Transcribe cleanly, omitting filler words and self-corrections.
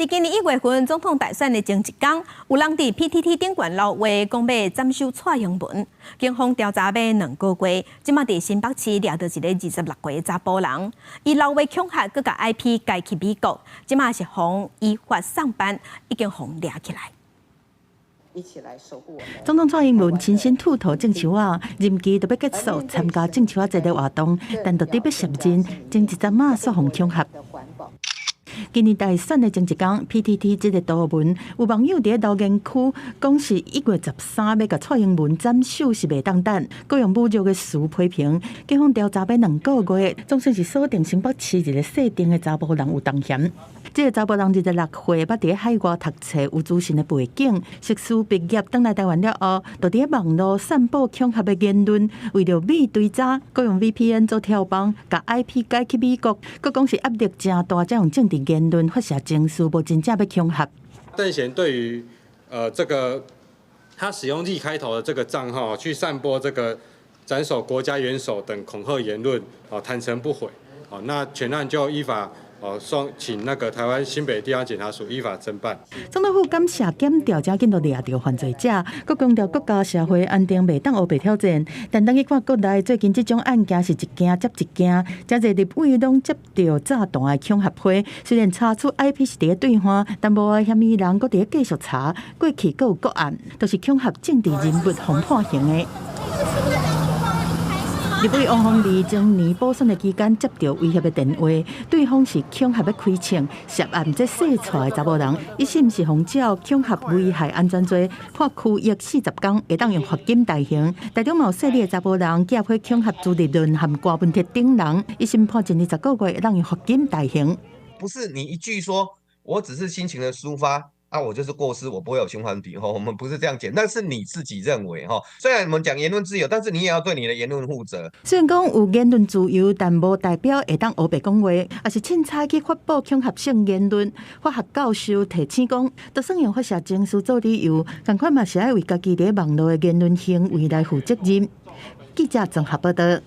伫今年1月份总统大选的前一天，有人伫 PTT 顶悬留话讲要斩首蔡英文。警方调查要2个月，即马伫新北市抓到一个26岁的查甫人，伊留话恐吓，佮甲 IP 改去美国，即马是互依法上班，已经互抓起来。一起来守护我们。总统蔡英文亲身吐头种树仔，任期就要结束，参加种树仔节的活动，但就得要摄人，前一阵仔煞互恐吓。今年大选的前一天 ，PTT 这个图文有网友伫留言区讲是1月13要甲蔡英文斩首是袂当等，各用侮辱的词批评。警方调查要2个月，总算是锁定新北市一个设定的查甫人有动嫌。这个查甫人26岁，捌伫海外读册，有资深的背景，硕士毕业，返来台湾了后，就伫网络散布恐吓的言论，为了美追查，佮用 VPN 做跳板，甲 IP 改去美国，佮讲是压力真大，才用政治言论发射情绪，无真正要恐吓。邓贤对于这个他使用Z开头的这个账号去散播这个斩首国家元首等恐吓言论，坦诚不悔，那全案就依法。请那个台湾新北地方检察署依法侦办。总统府感谢检调，真紧就抓到犯罪者，佮强调国家社会安定袂当乌白挑战。但当去看国内最近这种案件是一件接一件，真侪立委拢接到炸弹的恐吓批。虽然查出 IP 是伫咧兑换，但无的嫌疑人佮伫咧继续查，过去佮有个案，都是恐吓政治人物互判刑的。立委王宏利前年补选的期间接到威胁的电话，对方是恐吓要开枪，涉案这洗出的查某人，一审是红照恐吓危害安全罪，判拘役40天，会当用罚金大刑。台中有势力的查甫人夹火恐吓朱立伦和郭文铁等人，一审判20个月，会当用罚金大刑。不是你一句说我只是心情的抒发。我就是过失，我不会有循环比我们不是这样讲，那是你自己认为虽然我们讲言论自由，但是你也要对你的言论负责。虽然讲有言论自由，但无代表会当黑白讲话，也是凊彩去发布恐吓性言论。法学教授提醒讲，就算用发射情绪做理由，同款嘛是要为家己伫网络的言论行为来负责任。记者综合报道。